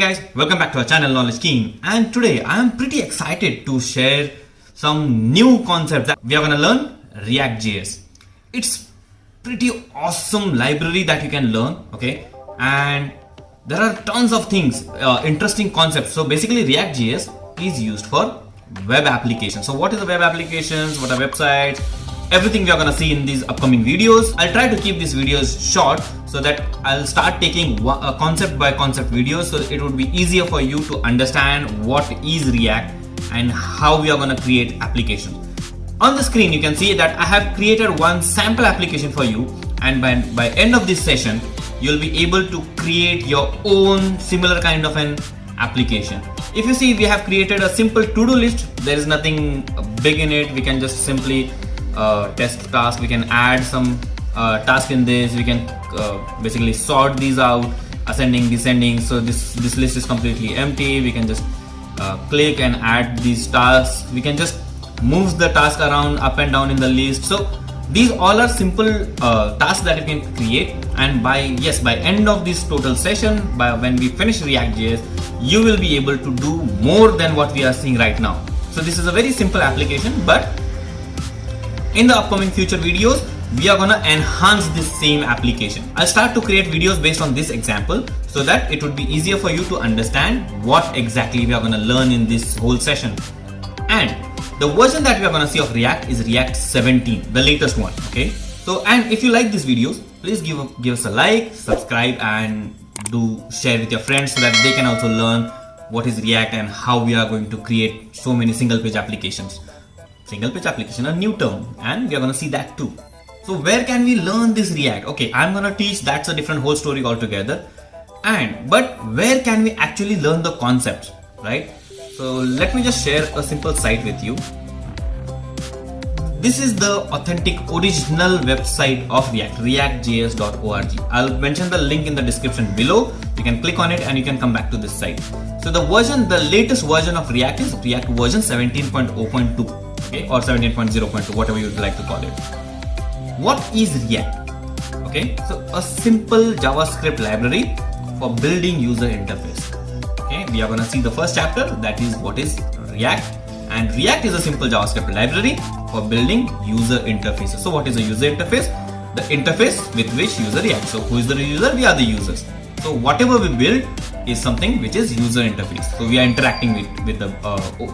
guys, welcome back to our channel KnowledgeKeen, and today I am pretty excited to share some new concepts that we are going to learn. ReactJS. It's pretty awesome library that you can learn, okay? And there are tons of things, interesting concepts. So basically ReactJS is used for web applications. So what is the web applications? What are websites? Everything we are going to see in these upcoming videos. I'll try to keep these videos short so that I'll start taking concept by concept videos, so it would be easier for you to understand what is React and how we are going to create applications. On the screen you can see that I have created one sample application for you, and by end of this session you'll be able to create your own similar kind of an application. If you see, we have created a simple to-do list. There is nothing big in it. We can just simply test task. We can add some task in this. We can basically sort these out, ascending, descending. So this list is completely empty. We can just click and add these tasks. We can just move the task around up and down in the list. So these all are simple tasks that you can create, and by end of this total session, when we finish ReactJS, you will be able to do more than what we are seeing right now. So this is a very simple application, but in the upcoming future videos we are gonna enhance this same application. I'll start to create videos based on this example so that it would be easier for you to understand what exactly we are gonna learn in this whole session. And the version that we are gonna see of React is React 17, the latest one. Okay. So, and if you like these videos, please give us a like, subscribe, and do share with your friends so that they can also learn what is React and how we are going to create so many single page applications. Single page application, a new term, and we are gonna see that too. So where can we learn this React? Okay, I'm gonna teach, that's a different whole story altogether. But where can we actually learn the concepts, right? So let me just share a simple site with you. This is the authentic original website of React, reactjs.org. I'll mention the link in the description below. You can click on it and you can come back to this site. So the latest version of React is React version 17.0.2, okay, or 17.0.2, whatever you'd like to call it. What is React? Okay, so a simple JavaScript library for building user interface. Okay, we are gonna see the first chapter, that is what is React, and React is a simple JavaScript library for building user interfaces. So what is a user interface? The interface with which user reacts. So who is the user? We are the users. So whatever we build is something which is user interface. So we are interacting with the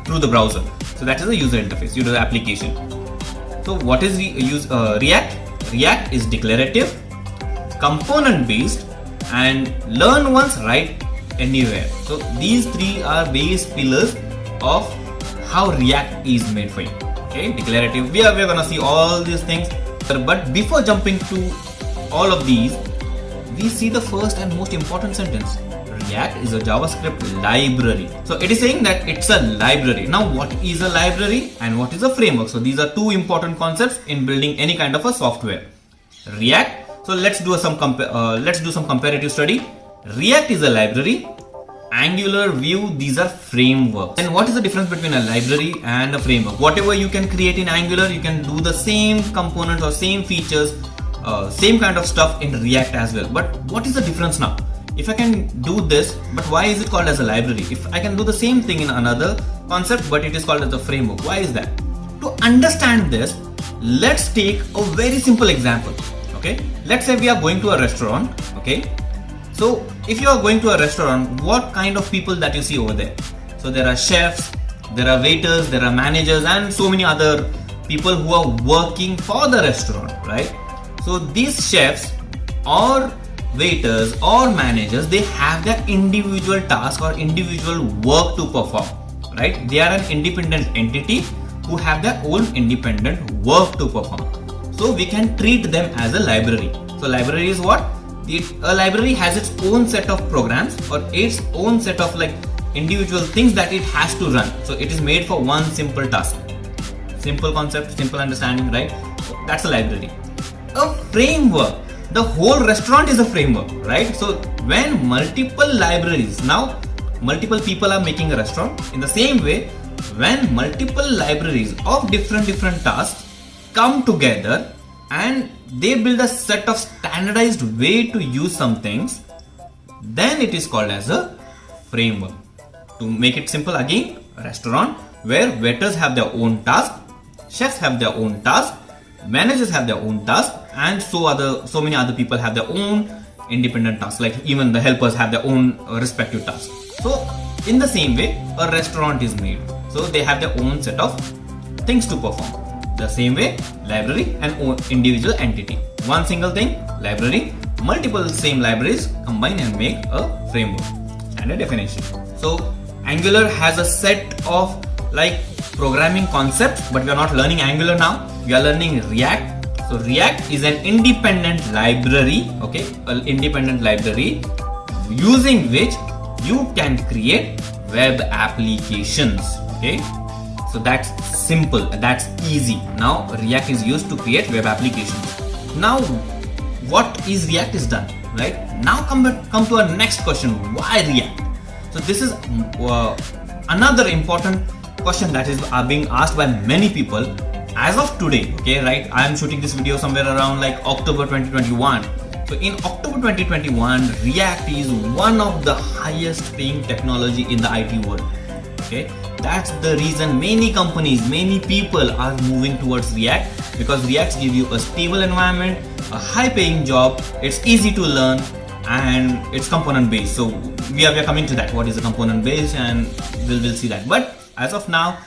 through the browser. So that is the user interface, user application. So what is React? React is declarative, component based, and learn once, write anywhere. So these three are base pillars of how React is made for you. Okay, declarative. We are gonna see all these things, but before jumping to all of these, we see the first and most important sentence. React is a JavaScript library. So it is saying that it's a library. Now what is a library and what is a framework? So these are two important concepts in building any kind of a software. React. So let's do some comparative study. React is a library. Angular, Vue, these are frameworks. And what is the difference between a library and a framework? Whatever you can create in Angular, you can do the same components or same features, same kind of stuff in React as well. But what is the difference now? If I can do this, but why is it called as a library? If I can do the same thing in another concept, but it is called as a framework, why is that? To understand this, let's take a very simple example. Okay, let's say we are going to a restaurant. Okay, so if you are going to a restaurant, what kind of people that you see over there? So there are chefs, there are waiters, there are managers, and so many other people who are working for the restaurant, right? So these chefs or waiters or managers, they have their individual task or individual work to perform, right? They are an independent entity who have their own independent work to perform. So we can treat them as a library. So library is what? A library has its own set of programs or its own set of like individual things that it has to run. So it is made for one simple task. Simple concept, simple understanding, right? So that's a library. A framework. The whole restaurant is a framework, right? So when multiple libraries, now multiple people are making a restaurant, in the same way, when multiple libraries of different tasks come together and they build a set of standardized way to use some things, then it is called as a framework. To make it simple again, a restaurant where waiters have their own task, chefs have their own task, managers have their own task, and so many other people have their own independent tasks, like even the helpers have their own respective tasks. So in the same way, a restaurant is made. So they have their own set of things to perform. The same way, library and individual entity. One single thing, library, multiple same libraries combine and make a framework and a definition. So Angular has a set of like programming concepts, but we are not learning Angular now. We are learning React. So React is an independent library, okay, an independent library using which you can create web applications, okay. So that's simple, that's easy. Now React is used to create web applications. Now what is React is done, right? Now come to our next question, why React? So this is another important question that is being asked by many people as of today, okay, right? I am shooting this video somewhere around like October 2021. So in October 2021, React is one of the highest paying technology in the IT world, okay? That's the reason many companies, many people are moving towards React, because React gives you a stable environment, a high paying job, it's easy to learn, and it's component based. So we are coming to that, what is a component based, and we'll see that. But as of now,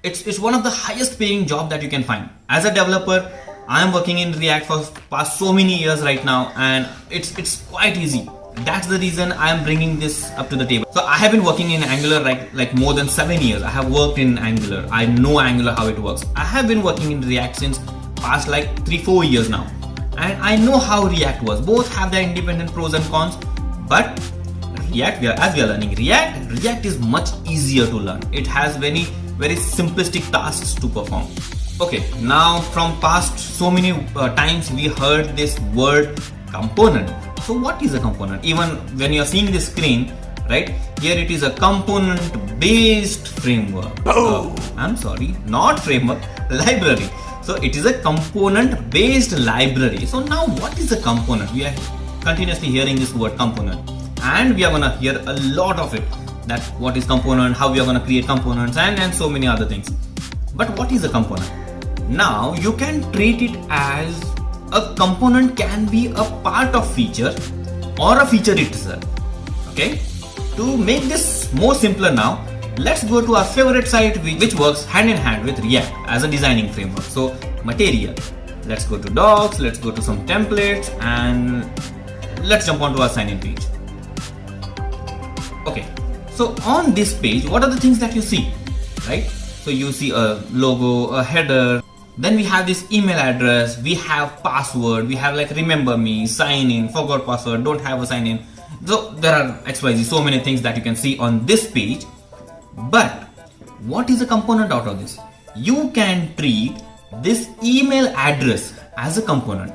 it's one of the highest paying job that you can find. As a developer, I am working in React for past so many years right now, and it's quite easy. That's the reason I am bringing this up to the table. So I have been working in Angular like more than 7 years. I have worked in Angular. I know Angular, how it works. I have been working in React since past like 3-4 years now. And I know how React works. Both have their independent pros and cons. But React, as we are learning React is much easier to learn. It has very simplistic tasks to perform. Okay, now from past so many times we heard this word component. So what is a component? Even when you are seeing this screen, right, here it is a component based framework. I'm sorry, not framework, library. So it is a component based library. So now what is a component? We are continuously hearing this word component, and we are going to hear a lot of it, that what is component, how we are going to create components, and so many other things. But what is a component? Now you can treat it as a component can be a part of feature or a feature itself, okay. To make this more simpler now, let's go to our favorite site which works hand in hand with React as a designing framework. So material, let's go to docs, let's go to some templates, and let's jump onto our sign in page. Okay, so on this page, what are the things that you see, right? So you see a logo, a header, then we have this email address, we have password, we have like remember me, sign in, forgot password, don't have a sign in. So there are XYZ, so many things that you can see on this page. But what is a component out of this? You can treat this email address as a component.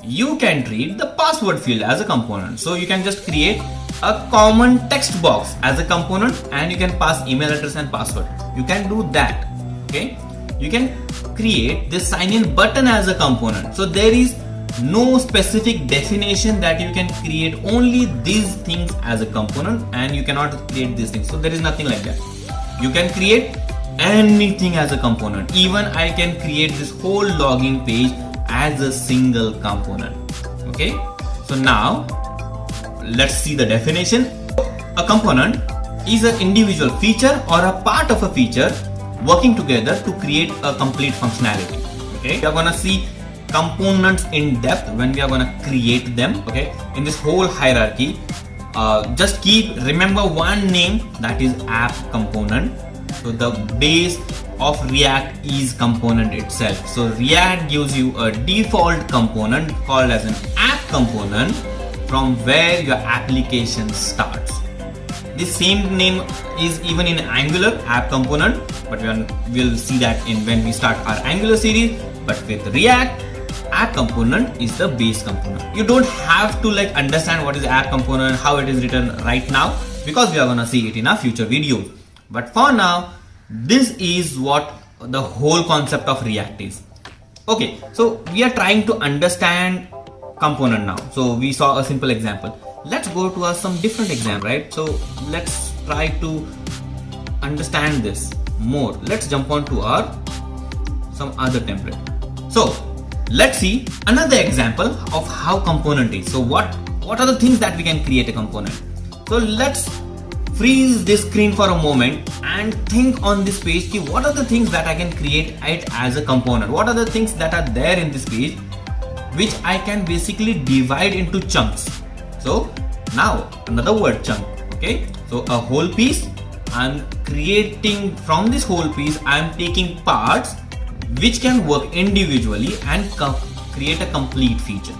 You can treat the password field as a component. So you can just create a common text box as a component, and you can pass email address and password. You can do that, okay? You can create this sign in button as a component. So there is no specific definition that you can create only these things as a component, and you cannot create these things. So there is nothing like that. You can create anything as a component. Even I can create this whole login page as a single component, okay? So now let's see the definition. A component is an individual feature or a part of a feature working together to create a complete functionality, okay? We are gonna see components in depth when we are gonna create them, okay? In this whole hierarchy, just remember one name, that is app component. So the base of React is component itself. So React gives you a default component called as an app component, from where your application starts. The same name is even in Angular, app component, but we'll see that when we start our Angular series. But with React, app component is the base component. You don't have to like understand what is app component, how it is written right now, because we are gonna see it in our future videos. But for now, this is what the whole concept of React is. Okay, so we are trying to understand component now. So we saw a simple example. Let's go to some different example, right? So let's try to understand this more, let's jump on to our some other template. So let's see another example of how component is. So what are the things that we can create a component? So let's freeze this screen for a moment and think on this page, what are the things that I can create it as a component? What are the things that are there in this page which I can basically divide into chunks? So now another word, chunk. Okay, so a whole piece, I'm creating from this whole piece, I'm taking parts which can work individually and create a complete feature.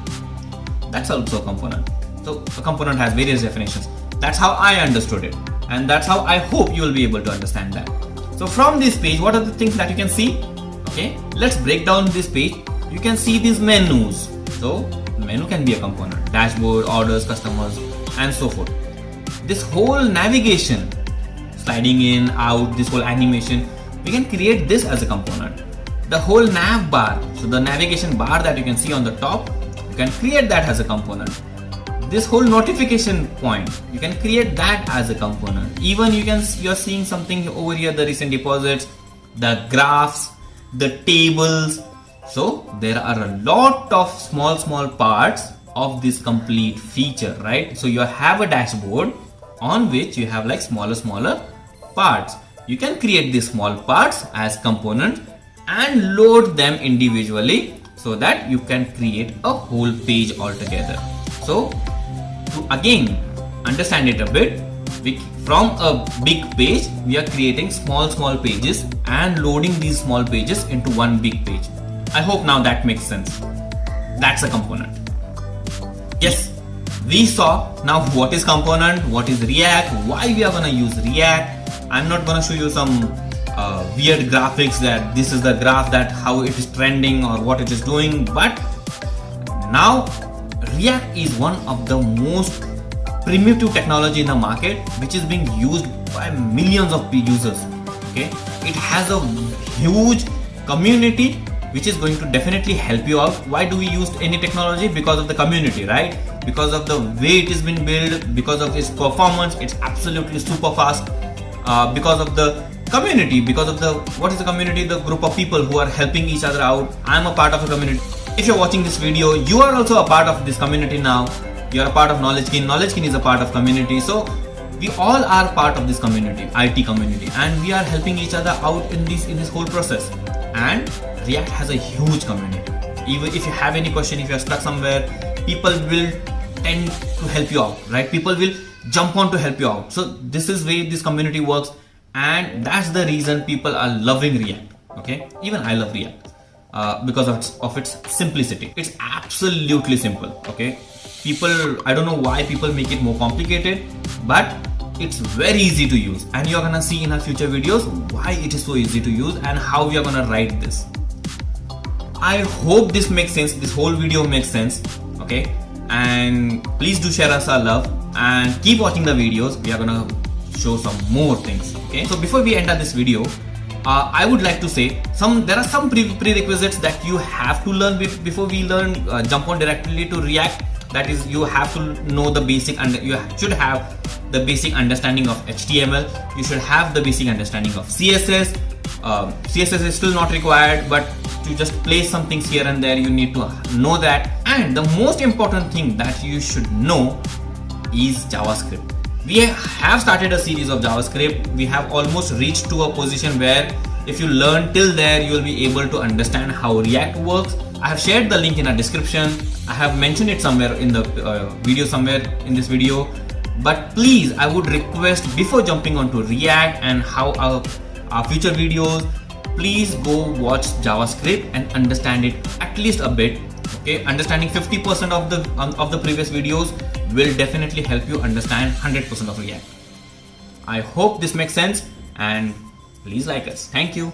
That's also a component. So a component has various definitions. That's how I understood it, and that's how I hope you will be able to understand that. So from this page, what are the things that you can see? Okay, let's break down this page. You can see these menus. So menu can be a component, dashboard, orders, customers, and so forth. This whole navigation, sliding in, out, this whole animation, we can create this as a component. The whole nav bar, so the navigation bar that you can see on the top, you can create that as a component. This whole notification point, you can create that as a component. Even you're seeing something over here, the recent deposits, the graphs, the tables. So there are a lot of small parts of this complete feature, right? So you have a dashboard on which you have like smaller parts. You can create these small parts as components and load them individually so that you can create a whole page altogether. So to again understand it a bit, from a big page, we are creating small pages and loading these small pages into one big page. I hope now that makes sense. That's a component. Yes, we saw now what is component, what is React, why we are gonna use React. I'm not gonna show you some weird graphics that this is the graph that how it is trending or what it is doing, but now React is one of the most primitive technology in the market which is being used by millions of users. Okay, it has a huge community which is going to definitely help you out. Why do we use any technology? Because of the community, right? Because of the way it has been built, because of its performance, it's absolutely super fast. Because of the community, because of the what is the community? The group of people who are helping each other out. I'm a part of a community. If you're watching this video, you are also a part of this community now. You're a part of KnowledgeKeen. KnowledgeKeen is a part of community. So we all are part of this community, IT community, and we are helping each other out in this whole process. And React has a huge community. Even if you have any question, if you're stuck somewhere, people will tend to help you out, right? People will jump on to help you out. So this is way this community works, and that's the reason people are loving React. Okay, even I love React because of its simplicity. It's absolutely simple. Okay, I don't know why people make it more complicated, but it's very easy to use, and you're gonna see in our future videos why it is so easy to use and how we are gonna write this. I hope this makes sense, this whole video makes sense. Okay, and please do share us our love and keep watching the videos. We are gonna show some more things. Okay, so before we enter this video, I would like to say there are some prerequisites that you have to learn before we jump on directly to React. That is, you have to know the basic, and you should have the basic understanding of HTML. You should have the basic understanding of CSS. CSS is still not required, but to just place some things here and there, you need to know that. And the most important thing that you should know is JavaScript. We have started a series of JavaScript. We have almost reached to a position where if you learn till there, you will be able to understand how React works. I have shared the link in our description. I have mentioned it somewhere in the video, somewhere in this video. But please, I would request, before jumping onto React and how our future videos, please go watch JavaScript and understand it at least a bit. Okay, understanding 50% of the previous videos will definitely help you understand 100% of React. I hope this makes sense, and please like us. Thank you.